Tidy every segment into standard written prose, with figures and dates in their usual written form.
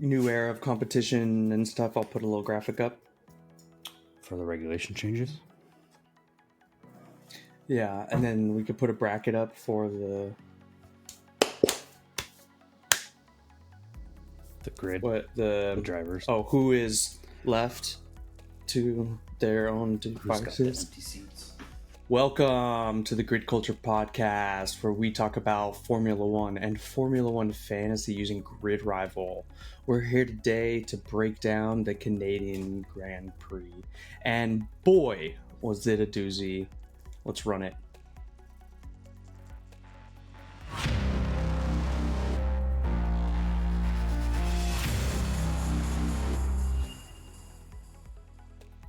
new era of competition and stuff, I'll put a little graphic up. For the regulation changes? Yeah, and then we could put a bracket up for the grid. What the drivers? Oh, who is left to their own devices? Empty seats. Welcome to the Grid Culture Podcast, where we talk about Formula One and Formula One fantasy using Grid Rival. We're here today to break down the Canadian Grand Prix, and boy, was it a doozy. Let's run it.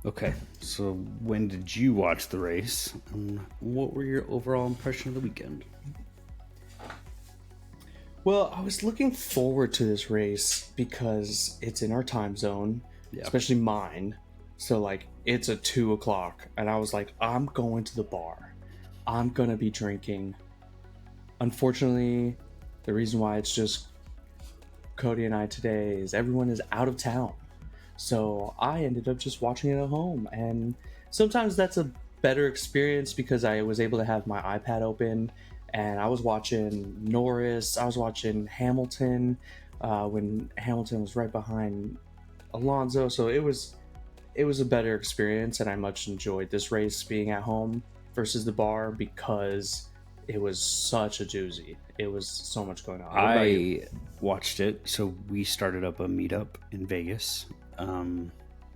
Okay, so when did you watch the race? And what were your overall impression of the weekend? Well, I was looking forward to this race because it's in our time zone, especially mine. So, like, it's a 2 o'clock, and I was like, I'm going to the bar. I'm going to be drinking. Unfortunately, the reason why it's just Cody and I today is everyone is out of town. So I ended up just watching it at home, and sometimes that's a better experience because I was able to have my iPad open, and I was watching Norris, I was watching Hamilton when Hamilton was right behind Alonso, so it was a better experience, and I much enjoyed this race being at home versus the bar because it was such a doozy. It was so much going on. I watched it, so we started up a meetup in Vegas. Trying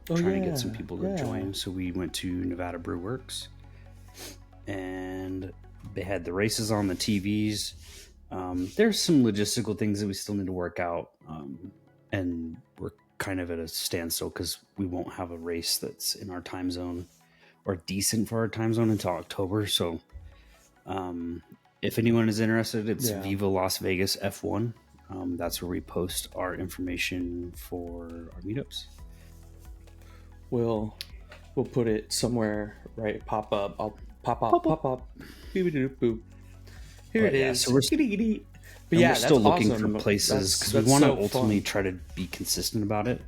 to get some people to join, so we went to Nevada Brew Works, and they had the races on the TVs. There's some logistical things that we still need to work out, and we're kind of at a standstill because we won't have a race that's in our time zone or decent for our time zone until October. So if anyone is interested, it's Viva Las Vegas F1. That's where we post our information for our meetups. We'll put it somewhere, right? Pop up. I'll pop up. Boop. Here it is. So we're still looking for places because we want to ultimately try to be consistent about it.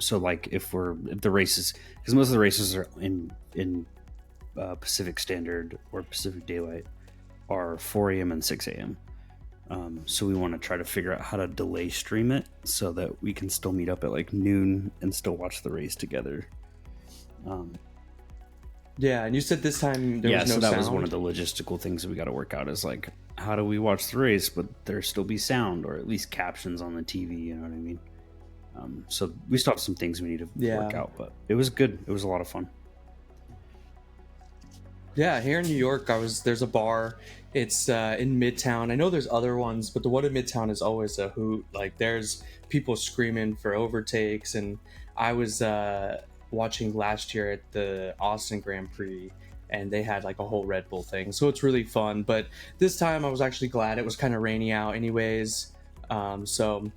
So like if the races, because most of the races are in Pacific Standard or Pacific Daylight, are 4 a.m. and 6 a.m. So we want to try to figure out how to delay stream it so that we can still meet up at like noon and still watch the race together. And you said this time there was no so that sound. was one of the logistical things that we got to work out is like, how do we watch the race but there still be sound or at least captions on the TV, you know what I mean? So we still have some things we need to work out, but it was good. It was a lot of fun. Yeah, here in New York, there's a bar. It's in Midtown. I know there's other ones, but the one in Midtown is always a hoot. Like, there's people screaming for overtakes, and I was watching last year at the Austin Grand Prix, and they had like a whole Red Bull thing, so it's really fun. But this time I was actually glad it was kind of rainy out anyways, so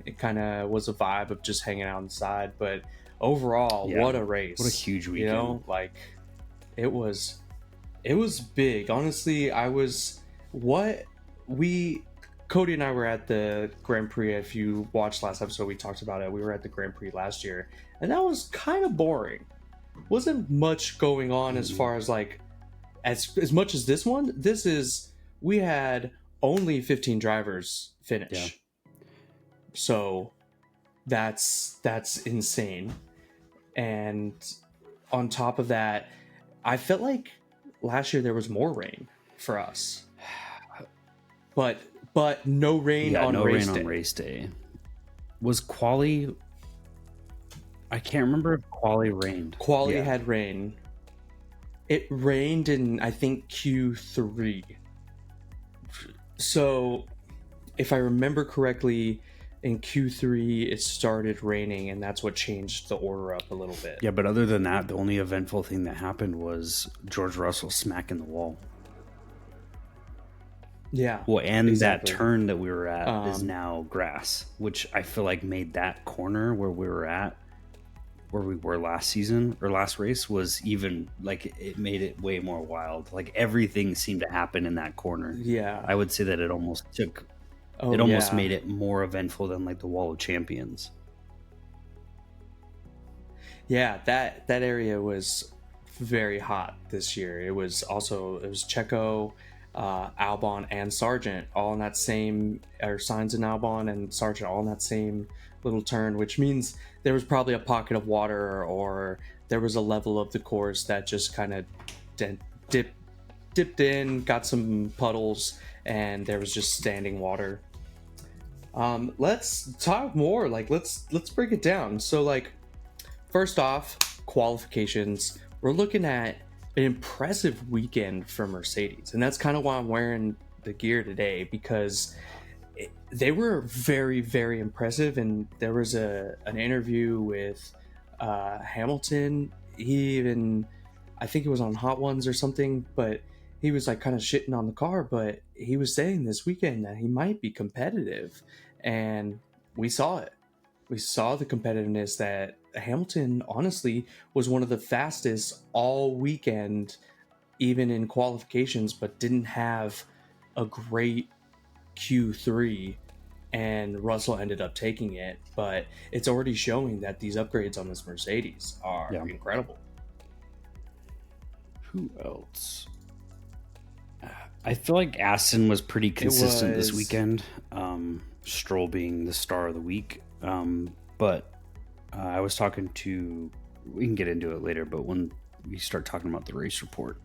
it kind of was a vibe of just hanging out inside. But overall, what a race. What a huge weekend. You know, like, it was big. Honestly, Cody and I were at the Grand Prix. If you watched last episode, we talked about it. We were at the Grand Prix last year, and that was kind of boring. Wasn't much going on as far as like, as much as this one. We had only 15 drivers finish. Yeah. So that's insane. And on top of that, I felt like last year there was more rain for us, but no rain on race day. Was quali? I can't remember if quali rained. Quali had rain. It rained in, I think, Q3. So if I remember correctly, in Q3 it started raining, and that's what changed the order up a little bit. Yeah, but other than that, the only eventful thing that happened was George Russell smacking the wall. Yeah. Well, and exactly. That turn that we were at is now grass, which I feel like made that corner where we were last season or last race was even, like, it made it way more wild. Like, everything seemed to happen in that corner. Yeah. I would say that it almost took Oh, It almost yeah. made it more eventful than like the Wall of Champions. Yeah, that area was very hot this year. It was Checo, Albon, and Sargent all in that same, or Sainz and Albon and Sargent all in that same little turn, which means there was probably a pocket of water, or there was a level of the course that just kind of dipped in, got some puddles, and there was just standing water. Let's talk more. Like, let's break it down. So, like, first off, qualifications. We're looking at an impressive weekend for Mercedes, and that's kind of why I'm wearing the gear today, because they were very, very impressive. And there was an interview with Hamilton. He even, I think it was on Hot Ones or something, but he was like kind of shitting on the car, but he was saying this weekend that he might be competitive, and we saw it. We saw the competitiveness that Hamilton, honestly, was one of the fastest all weekend, even in qualifications, but didn't have a great Q3, and Russell ended up taking it. But it's already showing that these upgrades on this Mercedes are incredible. Who else? I feel like Aston was pretty consistent this weekend. Stroll being the star of the week. But I was talking to, we can get into it later, but when we start talking about the race report,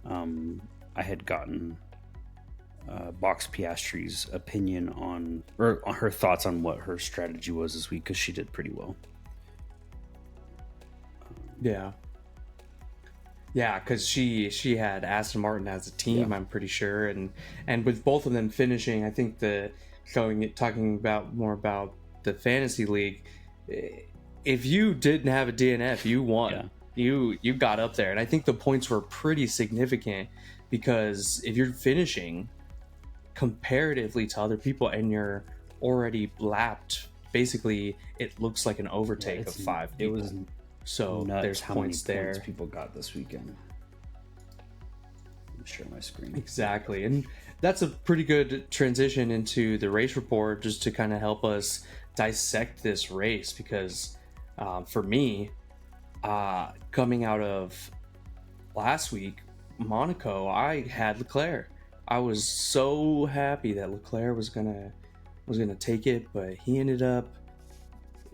I had gotten Box Piastri's opinion on her thoughts on what her strategy was this week, because she did pretty well. Yeah, because she had Aston Martin as a team, I'm pretty sure, and with both of them finishing, I think talking about more about the fantasy league, if you didn't have a DNF, you won. You got up there, and I think the points were pretty significant, because if you're finishing comparatively to other people and you're already lapped, basically it looks like an overtake of 5 people. It was so there's points there. Points people got this weekend. Let me share my screen. Exactly, and that's a pretty good transition into the race report, just to kind of help us dissect this race, because for me, coming out of last week, Monaco, I had Leclerc. I was so happy that Leclerc was gonna take it, but he ended up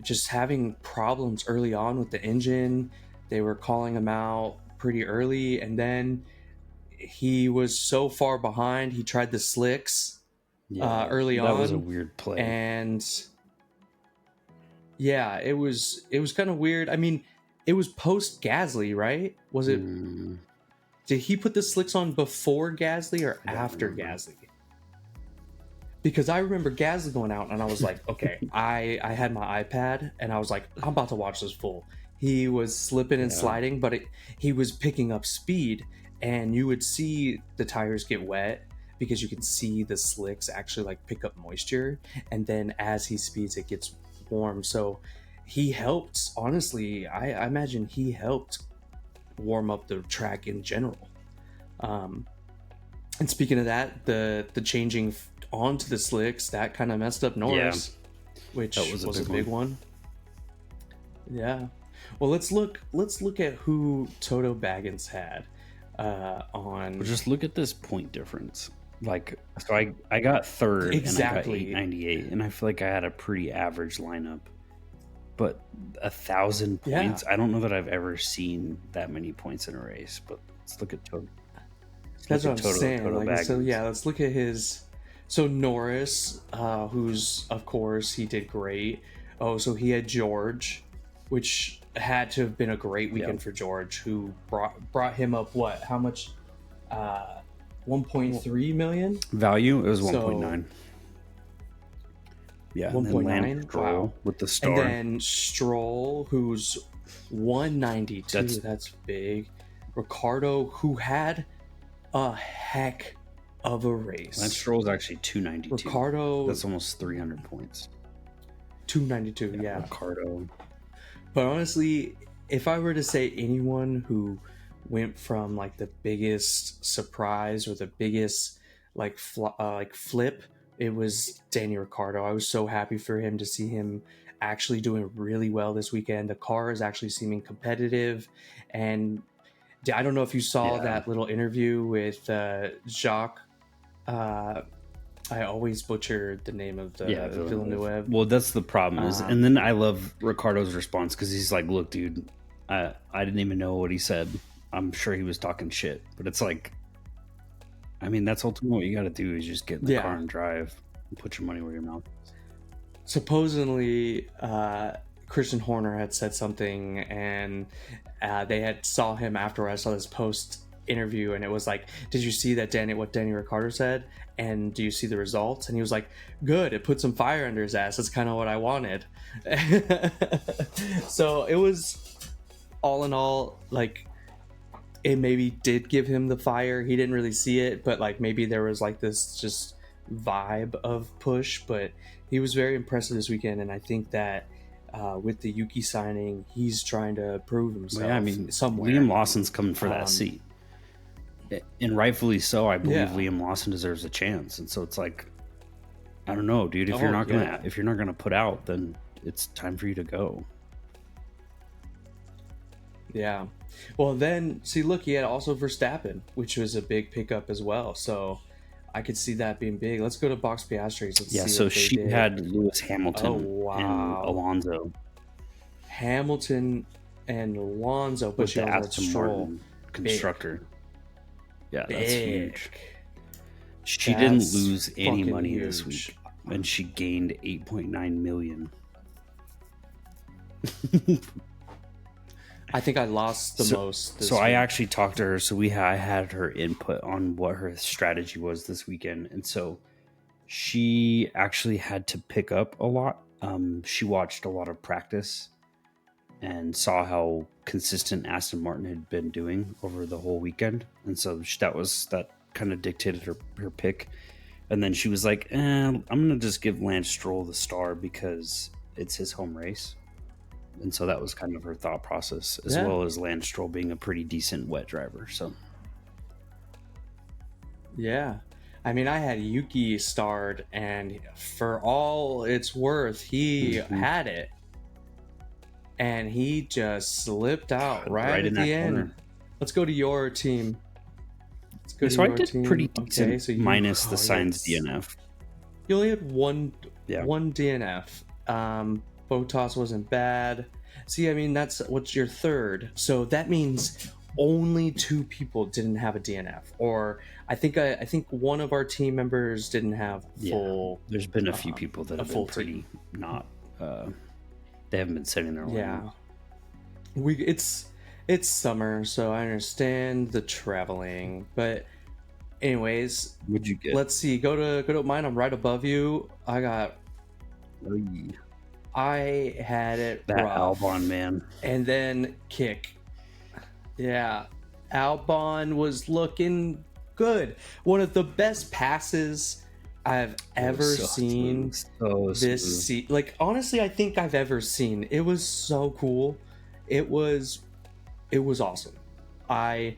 just having problems early on with the engine. They were calling him out pretty early, and he was so far behind. He tried the slicks early on. That was a weird play, and yeah, it was kind of weird. I mean, it was post Gasly, right? Was it? Did he put the slicks on before Gasly or after Gasly? Because I remember Gasly going out, and I was like, okay, I had my iPad, and I was like, I'm about to watch this full. He was slipping and sliding, but he was picking up speed, and you would see the tires get wet, because you can see the slicks actually like pick up moisture, and then as he speeds, it gets warm. So he helped, honestly, I imagine he helped warm up the track in general. And speaking of that, the changing onto the slicks, that kind of messed up Norris, which was a big one. Yeah. Well, let's look at who Toto Baggins had on. Well, just look at this point difference. Like, so I got third, exactly, and I got 898, and I feel like I had a pretty average lineup. But 1,000 points, I don't know that I've ever seen that many points in a race. But let's look at Toto. That's what I'm saying. Like, so yeah, let's look at his. So Norris, who's, of course, he did great. Oh, so he had George, which had to have been a great weekend for George, who brought him up what? How much? 1.3 million value. It was 1.9. Yeah, 1.9. Wow, with the star. And then Stroll, who's 192. That's big. Ricardo, who had a heck of a race. Lance Stroll's actually 292. Ricardo, that's almost 300 points. 292, yeah. Ricardo. But honestly, if I were to say anyone who went from like the biggest surprise or the biggest flip, it was Danny Ricciardo. I was so happy for him to see him actually doing really well this weekend. The car is actually seeming competitive, and I don't know if you saw that little interview with Jacques. I always butcher the name of the Villeneuve. Well, that's the problem is, and then I love Ricardo's response because he's like, "Look, dude, I didn't even know what he said. I'm sure he was talking shit, but it's like, I mean, that's ultimately what you got to do is just get in the car and drive and put your money where your mouth is." Supposedly, Christian Horner had said something, and they had saw him after I saw this post interview, and it was like, "Did you see that what Danny Ricciardo said? And do you see the results?" And he was like, "Good, it put some fire under his ass. That's kind of what I wanted." So it was, all in all, like, it maybe did give him the fire. He didn't really see it, but like maybe there was like this just vibe of push. But he was very impressive this weekend, and I think that with the Yuki signing, he's trying to prove himself. Well, yeah, I mean, somewhere. Liam Lawson's coming for that seat, and rightfully so. I believe Liam Lawson deserves a chance, and so it's like, I don't know, dude. If you're not gonna put out, then it's time for you to go. Yeah. Well, then, see, look, he had also Verstappen, which was a big pickup as well. So I could see that being big. Let's go to Box Piastris. So she had Lewis Hamilton and Alonso. Hamilton and Alonso, but she also had Stroll. Constructor. Big. Yeah, that's huge. She didn't lose any money this week, and she gained 8.9 million. I think I lost the most this week. I actually talked to her. So I had her input on what her strategy was this weekend. And so she actually had to pick up a lot. She watched a lot of practice and saw how consistent Aston Martin had been doing over the whole weekend. And so that kind of dictated her pick. And then she was like, I'm going to just give Lance Stroll the star because it's his home race. And so that was kind of her thought process, as well as Lance Stroll being a pretty decent wet driver. So, yeah. I mean, I had Yuki starred, and for all it's worth, he had it. And he just slipped out right at the end. Corner. Let's go to your team. So I did pretty decent, so minus the Sainz DNF. You only had one DNF. Bottas wasn't bad. See, I mean, what's your third. So that means only 2 people didn't have a DNF. Or I think one of our team members didn't have full. There's been a few people that have been pretty not. They haven't been setting their line. Yeah. It's summer, so I understand the traveling. But anyways, what'd you get? Let's see. Go to mine. I'm right above you. I got. I had it that rough. Albon, man. And then kick. Yeah. Albon was looking good. One of the best passes I've ever seen this season. Like, honestly, I think I've ever seen. It was so cool. It was awesome. I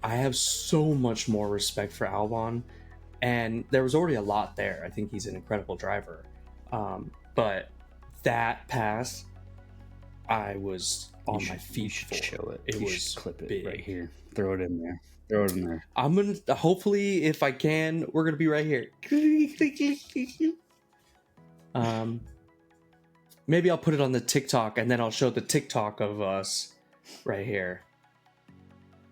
have so much more respect for Albon, and there was already a lot there. I think he's an incredible driver. But that pass, I was on my feet for. Show it. It was clip it big. Right here. Throw it in there. I'm gonna hopefully, if I can, we're gonna be right here. Maybe I'll put it on the TikTok, and then I'll show the TikTok of us right here.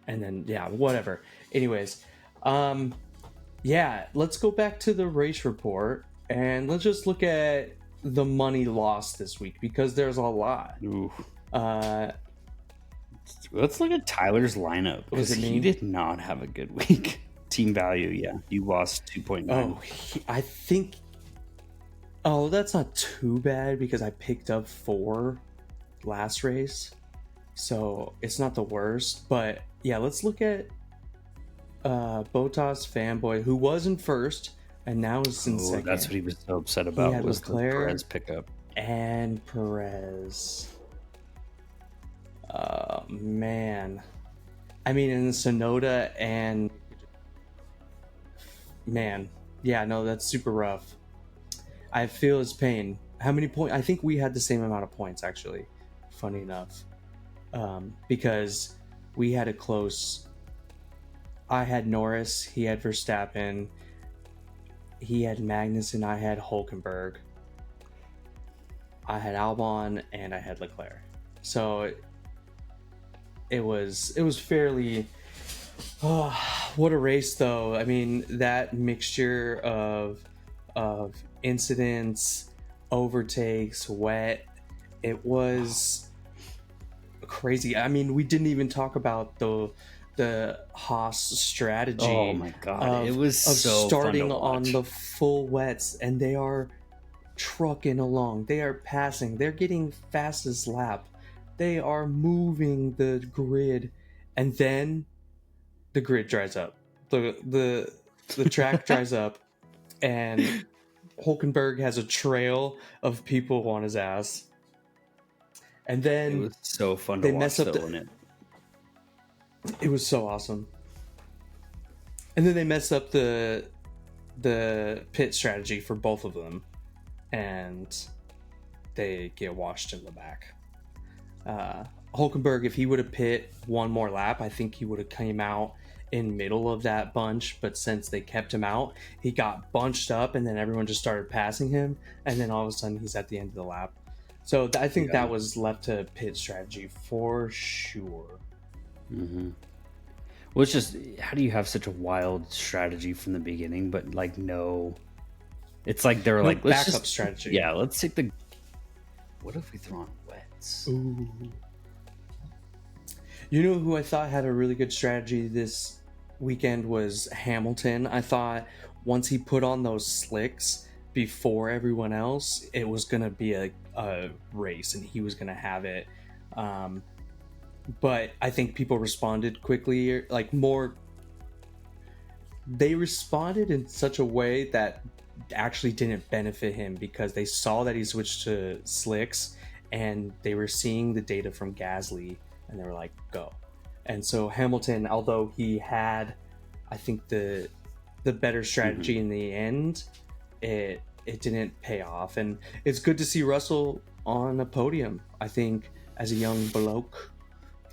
And then whatever. Anyways, let's go back to the race report, and let's just look at the money lost this week, because there's a lot. Ooh. Let's look at Tyler's lineup, because he did not have a good week. Team value, you lost 2.9. I think. Oh, that's not too bad, because I picked up 4 last race, so it's not the worst. But let's look at Bottas Fanboy, who was in first and now is in second. That's what he was so upset about, was Leclerc, the Perez pickup. And Perez. Man. I mean, in Sonoda and... Man. Yeah, no, that's super rough. I feel his pain. How many points? I think we had the same amount of points, actually. Funny enough. Because we had a close... I had Norris, he had Verstappen, he had Magnussen, I had Hulkenberg, I had Albon, and I had Leclerc. So it was fairly... what a race, though. I mean, that mixture of incidents, overtakes, wet, it was crazy. I mean, we didn't even talk about the Haas strategy. Oh my god, it was so starting fun to watch. on the full wets, and they are trucking along. They are passing. They're getting fastest lap. They are moving the grid, and then the grid dries up. The track dries up, and Hulkenberg has a trail of people on his ass. And then it was so fun to watch, though, in it. It was so awesome. And then they mess up the pit strategy for both of them, and they get washed in the back. Hulkenberg, if he would have pit one more lap, I think he would have came out in middle of that bunch, but since they kept him out, he got bunched up, and then everyone just started passing him, and then all of a sudden he's at the end of the lap. So I think that was left to pit strategy for sure. Mm-hmm. Well, it's just, how do you have such a wild strategy from the beginning, but like no, it's like they were like, let's backup just, strategy. Yeah, let's take the. What if we throw on wets? Ooh. You know who I thought had a really good strategy this weekend was Hamilton. I thought once he put on those slicks before everyone else, it was gonna be a race, and he was gonna have it. But I think people responded quickly, like more. They responded in such a way that actually didn't benefit him, because they saw that he switched to slicks, and they were seeing the data from Gasly, and they were like, go. And so Hamilton, although he had, I think, the better strategy in the end, it didn't pay off. And it's good to see Russell on a podium. I think as a young bloke,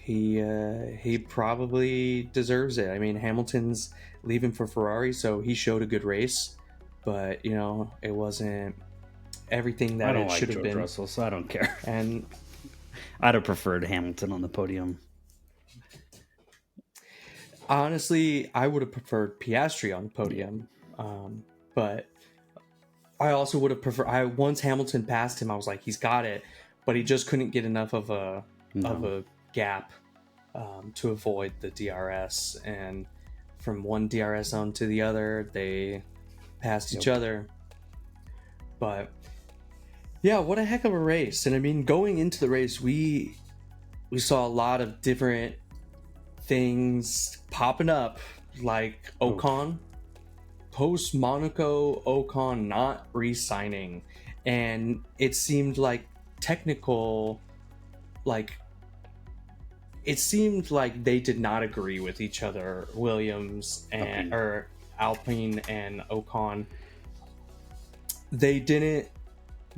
he probably deserves it. I mean, Hamilton's leaving for Ferrari, so he showed a good race, but you know, it wasn't everything that it should have been. Russell, so I don't care. And I'd have preferred Hamilton on the podium. Honestly, I would have preferred Piastri on the podium, but I also would have preferred. Once Hamilton passed him, I was like, he's got it, but he just couldn't get enough of a gap to avoid the DRS, and from one DRS zone to the other, they passed each other. But yeah, what a heck of a race! And I mean, going into the race, we saw a lot of different things popping up, like Ocon. Post Monaco, Ocon not re-signing, and it seemed like technical, like it seemed like they did not agree with each other, Williams and or Alpine and Ocon. They didn't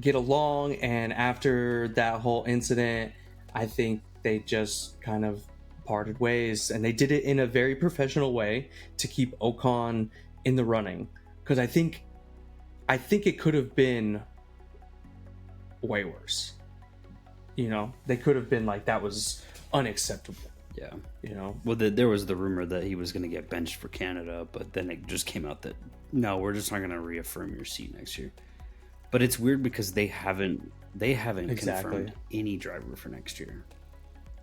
get along, and after that whole incident, I think they just kind of parted ways, and they did it in a very professional way to keep Ocon in the running, because I think it could have been way worse. You know, they could have been like, that was unacceptable. Yeah, you know. Well, there was the rumor that he was going to get benched for Canada, but then it just came out that no, we're just not going to reaffirm your seat next year. But it's weird because they haven't confirmed any driver for next year.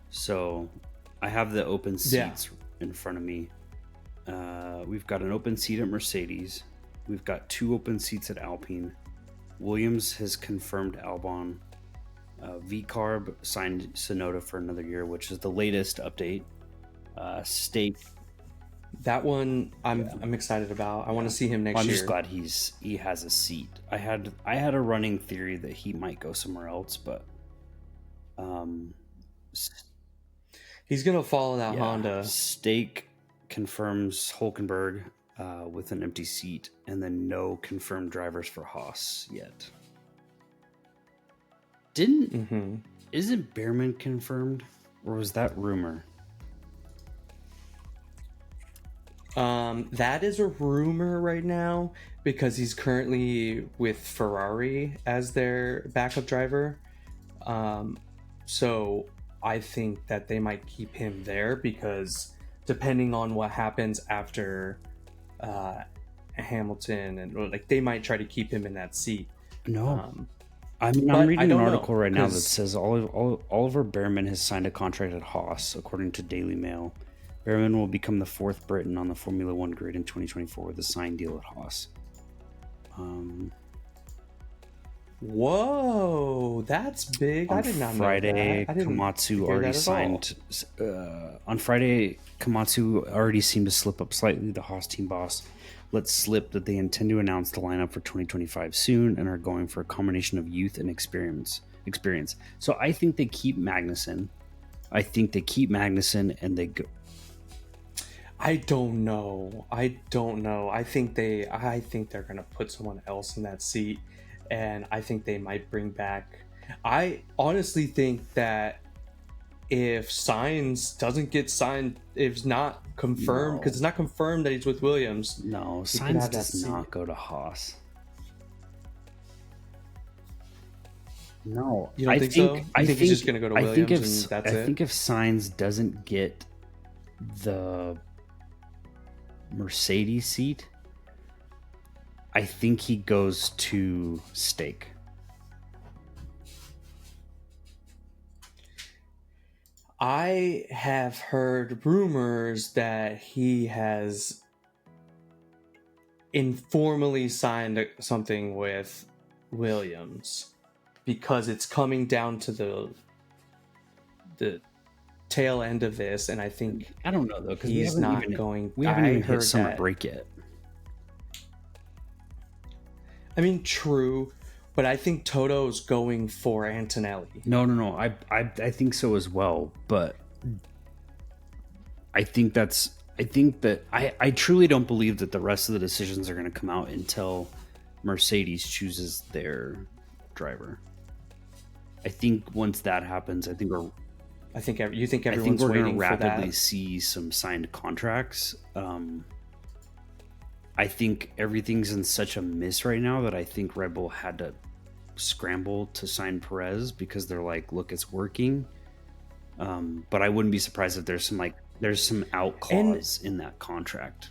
So I have the open seats in front of me. We've got an open seat at Mercedes. We've got 2 open seats at Alpine. Williams has confirmed Albon. VCarb signed Sonoda for another year, which is the latest update. Stake. That one I'm excited about. I want to see him next year. I'm just glad he has a seat. I had a running theory that he might go somewhere else, but he's gonna follow that Honda. Stake confirms Hulkenberg. with an empty seat, and then no confirmed drivers for Haas yet. Isn't Behrman confirmed, or was that rumor? That is a rumor right now because he's currently with Ferrari as their backup driver. So I think that they might keep him there because depending on what happens after Hamilton, and like they might try to keep him in that seat. No. I'm reading an article right now that says Oliver Behrman has signed a contract at Haas, according to Daily Mail. Behrman will become the fourth Briton on the Formula One grid in 2024 with a signed deal at Haas. Whoa, that's big! I did not know that. Komatsu already signed. On Friday, Komatsu already seemed to slip up slightly. The Haas team boss let slip that they intend to announce the lineup for 2025 soon and are going for a combination of youth and experience. So I think they keep Magnussen. And they go. I don't know. I think they're gonna put someone else in that seat, and I think they might bring back. I honestly think that if Sainz doesn't get signed, if it's not confirmed, because it's not confirmed that he's with Williams. No, Sainz does not go to Haas. No, you don't think so? I think he's just gonna go to Williams, and that's it. I think if Sainz doesn't get the Mercedes seat, I think he goes to Stake. I have heard rumors that he has informally signed something with Williams because it's coming down to the tail end of this, and I think I don't know though because he's not going. We haven't even hit summer break yet. I mean, true, but I think Toto's going for Antonelli. No. I think so as well, but I truly don't believe that the rest of the decisions are going to come out until Mercedes chooses their driver. I think once that happens, everyone's waiting we're going to rapidly see some signed contracts. I think everything's in such a miss right now that I think Red Bull had to scramble to sign Perez because they're like, look, it's working. But I wouldn't be surprised if there's some out clause in that contract.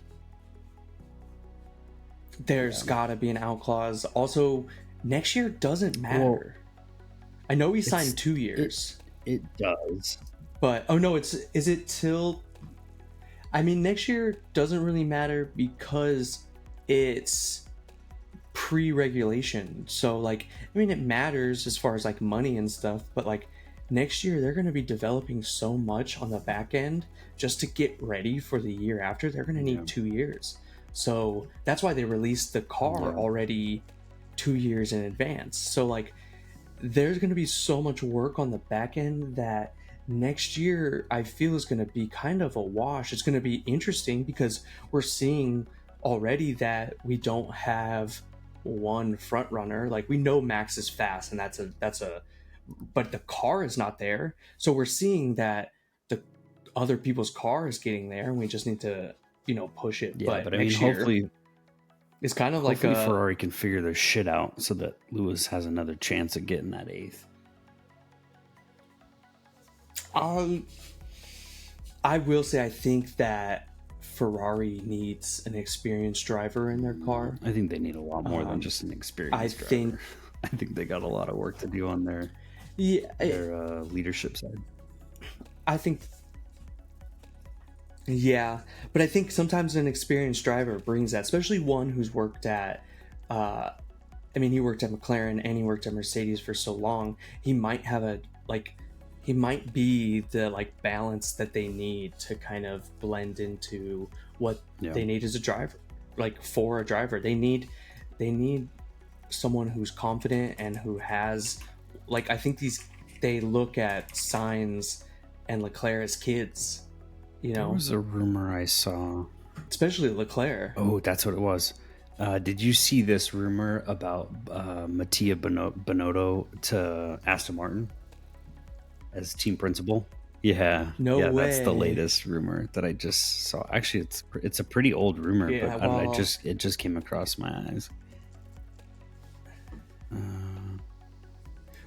There's got to be an out clause. Also, next year doesn't matter. Well, I know he signed 2 years. It does. But, is it till... I mean, next year doesn't really matter because it's pre-regulation. So, like, I mean, it matters as far as, like, money and stuff. But, like, next year they're going to be developing so much on the back end just to get ready for the year after. They're going to need 2 years. So that's why they released the car already 2 years in advance. So, like, there's going to be so much work on the back end that next year I feel is going to be kind of a wash. It's going to be interesting because we're seeing already that we don't have one front runner. Like, we know Max is fast, and that's a but the car is not there. So we're seeing that the other people's car is getting there, and we just need to push it. Yeah, but I mean, hopefully it's kind of like Ferrari can figure their shit out so that Lewis has another chance at getting that 8th. I will say I think that Ferrari needs an experienced driver in their car. I think they need a lot more than just an experienced driver. I think they got a lot of work to do on their leadership side. I think, but I think sometimes an experienced driver brings that, especially one who's worked at, he worked at McLaren and he worked at Mercedes for so long. He might have he might be the balance that they need to kind of blend into what they need as a driver. Like, for a driver, they need someone who's confident and who has, I think they look at Sainz and Leclerc as kids. There was a rumor I saw especially Leclerc. Oh, that's what it was. Did you see this rumor about Mattia Binotto to Aston Martin as team principal? Yeah, No yeah, that's the way. latest rumor that I just saw. Actually, it's a pretty old rumor, Yeah, but well, it just came across my eyes.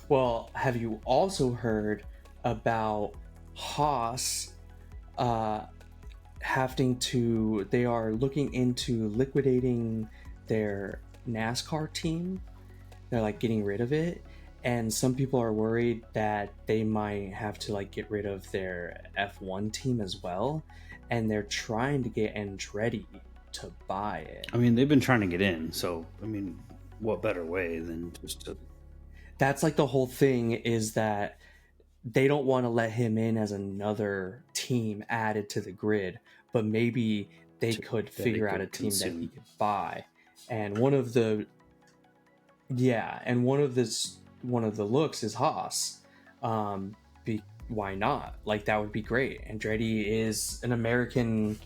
well, have you also heard about Haas having to? They are looking into liquidating their NASCAR team. They're like getting rid of it, and some people are worried that they might have to like get rid of their F1 team as well, and they're trying to get Andretti to buy it. I mean, they've been trying to get in, so I mean, what better way than just to? That's like the whole thing, is that they don't want to let him in as another team added to the grid, but maybe they could figure out a team that he could buy. And one of the one of the looks is Haas. Why not? Like, that would be great. Andretti is an American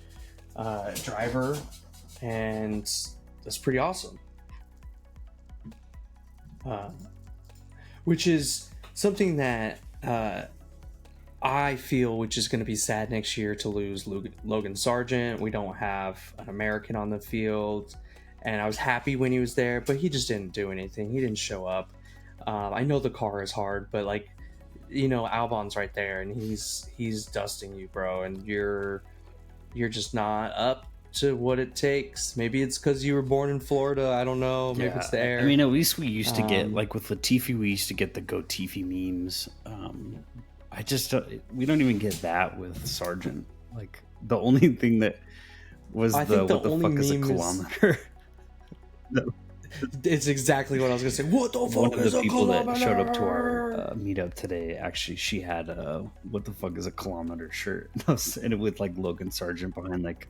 driver, and that's pretty awesome. Which is something that I feel, which is going to be sad next year, to lose Logan Sargent. We don't have an American on the field, and I was happy when he was there, but he just didn't do anything. He didn't show up. I know the car is hard, but like, you know, Albon's right there, and he's dusting you, bro, and you're just not up to what it takes. Maybe it's because you were born in Florida. I don't know. Maybe it's the air. I mean, at least we used to get, like with Latifi, we used to get the Go Tifi memes. I just we don't even get that with Sargent. Like, the only thing that was what the fuck is a kilometer? It's exactly what I was gonna say. What the fuck One of is the a people kilometer? that showed up to our meetup today, actually, she had a "What the fuck is a kilometer" shirt, and it with like Logan Sargent behind like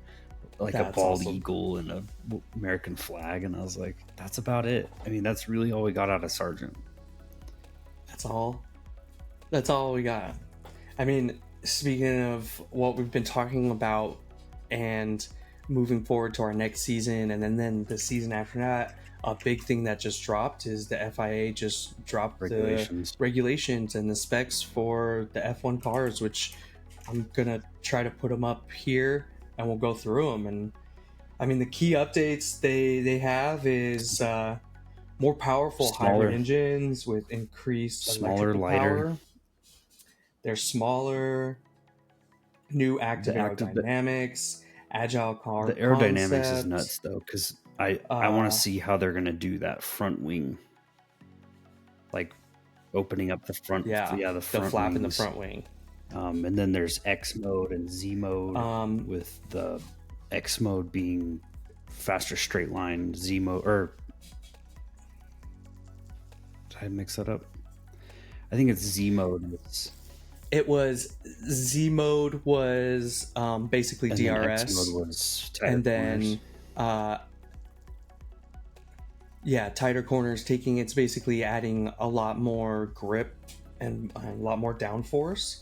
That's a bald awesome. eagle and a American flag, and I was like, that's about it. I mean, that's really all we got out of Sargent. That's all we got. I mean, speaking of what we've been talking about and moving forward to our next season, and then the season after that, a big thing that just dropped is the FIA just dropped the regulations and the specs for the F1 cars, which I'm gonna try to put them up here, and we'll go through them. And I mean, the key updates they have is more powerful hybrid engines with increased electrical power. They're smaller, new active aerodynamics, agile car. The aerodynamics is nuts though, because I want to see how they're gonna do that front wing, like opening up the front. The flap wings in the front wing. And then there's X mode and Z mode, with the X mode being faster straight line, Z mode, or did I mix that up? I think it's Z mode. It was Z mode was basically and DRS, X mode was tighter corners. It's basically adding a lot more grip and a lot more downforce.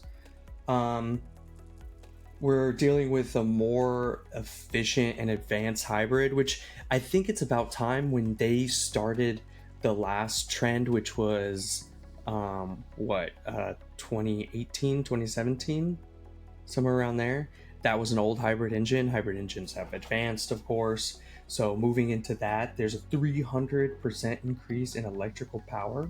We're dealing with a more efficient and advanced hybrid, which I think it's about time. When they started the last trend, which was 2018, 2017, somewhere around there. That was an old hybrid engine. Hybrid engines have advanced, of course. So moving into that, there's a 300% increase in electrical power.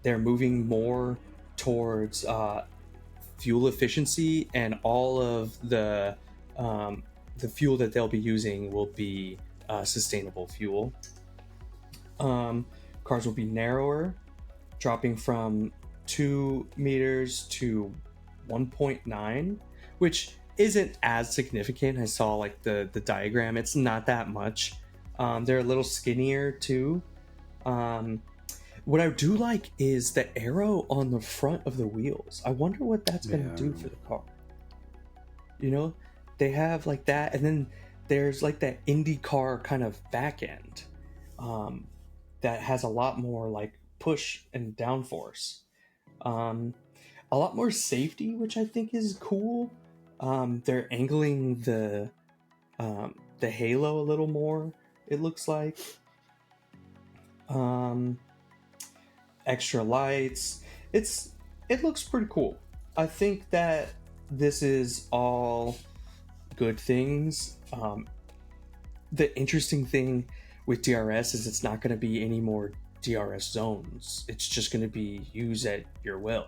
They're moving more towards fuel efficiency, and all of the fuel that they'll be using will be sustainable fuel. Cars will be narrower, dropping from 2 meters to 1.9, which isn't as significant. I saw like the diagram. It's not that much. They're a little skinnier too. What I do like is the arrow on the front of the wheels. I wonder what that's going to do for the car. You know, they have like that, and then there's like that IndyCar kind of back end that has a lot more like push and downforce. A lot more safety, which I think is cool. They're angling the halo a little more, it looks like. Extra lights. It looks pretty cool. I think that this is all good things. The interesting thing with DRS is it's not going to be any more DRS zones. It's just going to be used at your will.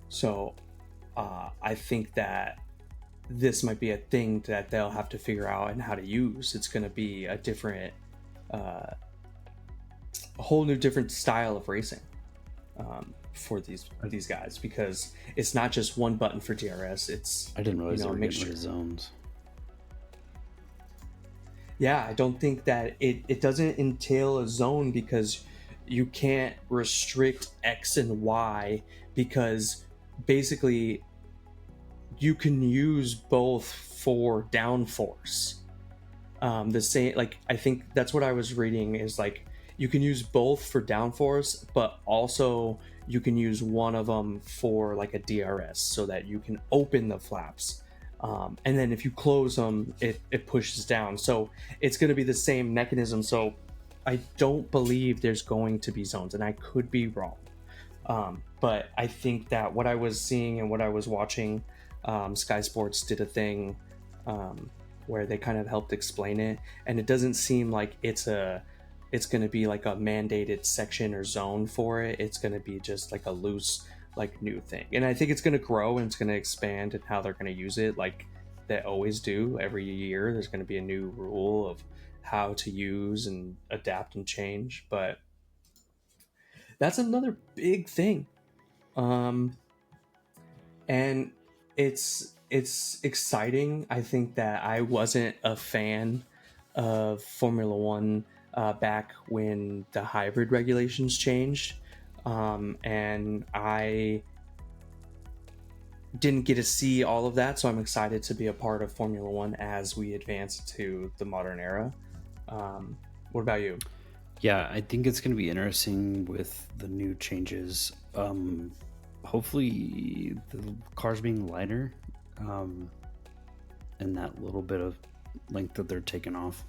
So I think that this might be a thing that they'll have to figure out and how to use. It's going to be a different, a whole new different style of racing for these guys, because it's not just one button for DRS. It's, I didn't realize they were getting rid of zones. Yeah, I don't think that it doesn't entail a zone, because you can't restrict X and Y, because basically you can use both for downforce. The same, like, I think that's what I was reading, is like you can use both for downforce, but also you can use one of them for like a DRS, so that you can open the flaps. And then if you close them, it pushes down. So it's going to be the same mechanism. So I don't believe there's going to be zones, and I could be wrong. But I think that what I was seeing and what I was watching, Sky Sports did a thing where they kind of helped explain it, and it doesn't seem like it's going to be like a mandated section or zone for it. It's going to be just like a loose, like, new thing. And I think it's going to grow and it's going to expand in how they're going to use it, like they always do. Every year there's going to be a new rule of how to use and adapt and change. But that's another big thing. And it's exciting. I think that I wasn't a fan of Formula One back when the hybrid regulations changed, and I didn't get to see all of that, so I'm excited to be a part of Formula One as we advance to the modern era. What about you? Yeah, I think it's going to be interesting with the new changes. Hopefully the cars being lighter, and that little bit of length that they're taking off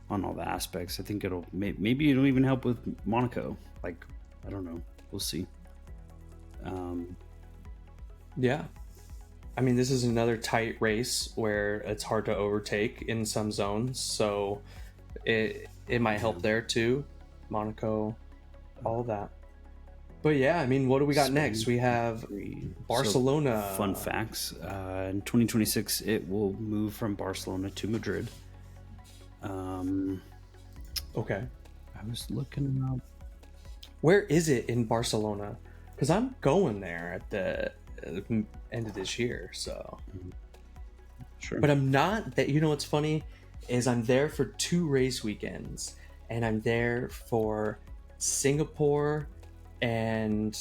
on all the aspects. I think it'll maybe it'll even help with Monaco. Like, I don't know, we'll see. Yeah, I mean, this is another tight race where it's hard to overtake in some zones, so it might help there too. Monaco, all that. But yeah, I mean, what do we got next? We have Barcelona. So, fun facts. In 2026, it will move from Barcelona to Madrid. Okay. I was looking up. Where is it in Barcelona? Because I'm going there at the end of this year, so. Sure. But I'm not. That, you know what's funny is I'm there for 2 race weekends, and I'm there for Singapore and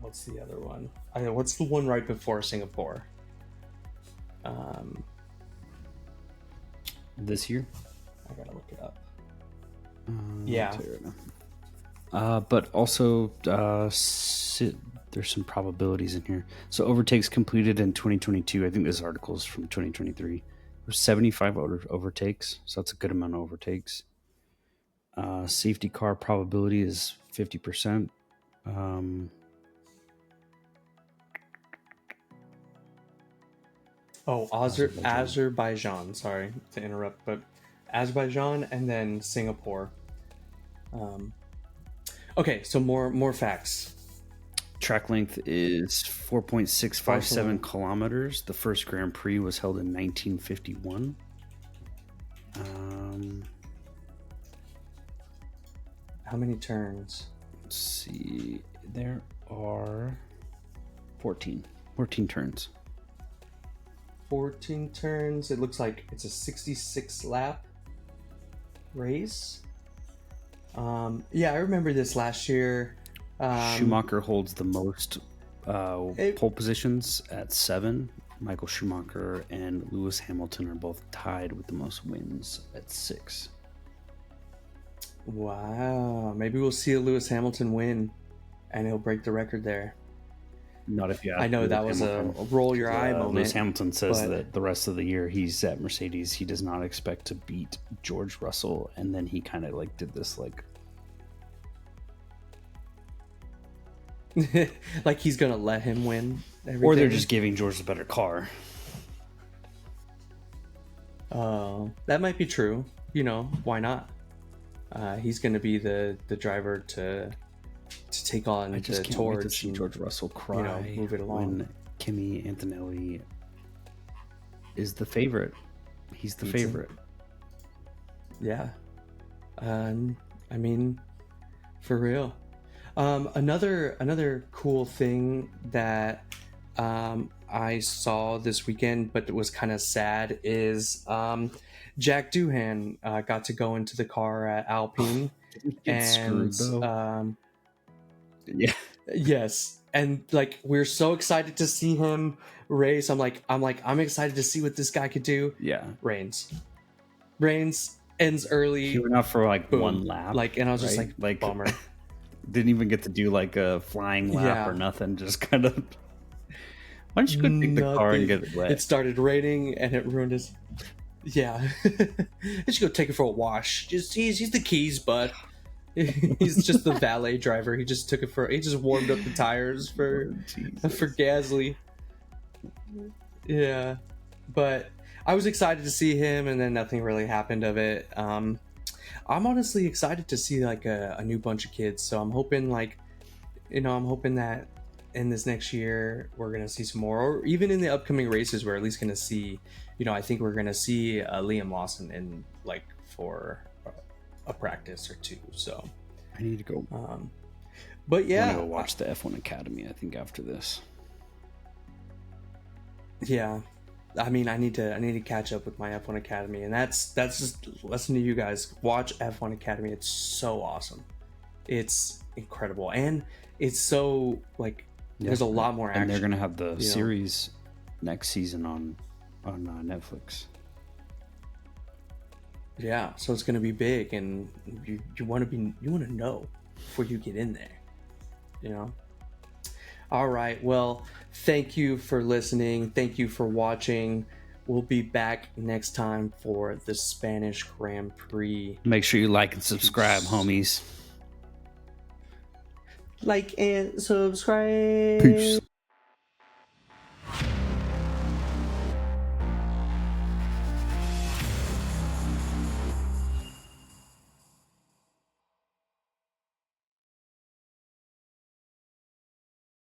what's the other one? What's the one right before Singapore? This year? I gotta look it up. Yeah. But also, there's some probabilities in here. So overtakes completed in 2022. I think this article is from 2023. There's 75 overtakes, so that's a good amount of overtakes. Safety car probability is 50%. Azerbaijan. Sorry to interrupt, but Azerbaijan and then Singapore. Okay, so more facts. Track length is 4.657 kilometers. The first Grand Prix was held in 1951. How many turns? Let's see. There are 14 turns. 14 turns. It looks like it's a 66 lap race. Yeah, I remember this last year. Schumacher holds the most pole positions at 7. Michael Schumacher and Lewis Hamilton are both tied with the most wins at 6. Wow. Maybe we'll see a Lewis Hamilton win and he'll break the record there. Not if you ask I know Lewis that was Hamilton. a roll your eye moment. Lewis Hamilton says that the rest of the year he's at Mercedes, he does not expect to beat George Russell, and then he kind of like did this like like he's gonna let him win everything. Or they're just giving George a better car. Oh, that might be true. You know, why not? He's gonna be the driver to take on I just the can't wait to torch see and, George Russell cry, you know, move it along. when Kimi Antonelli is the favorite. He's the favorite. Yeah. I mean, for real. Another cool thing that I saw this weekend, but it was kind of sad, is Jack Doohan got to go into the car at Alpine. And screwed, yeah. Yes. And like, we're so excited to see him race. I'm excited to see what this guy could do. Yeah. Reigns ends early. He went out for like boom. one lap. Like, and I was just like bummer. Didn't even get to do like a flying lap or nothing. Just kind of. Why don't you go take the car and get it wet? It started raining and it ruined his. Yeah. Let's go take it for a wash. He's the keys, bud. He's just the valet driver. He just warmed up the tires for Gasly. Yeah. But I was excited to see him, and then nothing really happened of it. I'm honestly excited to see like a new bunch of kids. So I'm hoping I'm hoping that in this next year we're gonna see some more, or even in the upcoming races we're at least gonna see. I think we're gonna see Liam Lawson in like for a practice or two. So I need to go. But yeah, I'm gonna go watch the F1 Academy. I think after this. Yeah. I mean, I need to catch up with my F1 Academy, and that's just listen to you guys. Watch F1 Academy. It's so awesome. It's incredible, and it's so like there's a lot more action. And they're gonna have the series next season on Netflix. Yeah, so it's gonna be big, and you want to know before you get in there. All right. Well, thank you for listening. Thank you for watching. We'll be back next time for the Spanish Grand Prix. Make sure you like and subscribe, homies. Like and subscribe. Peace.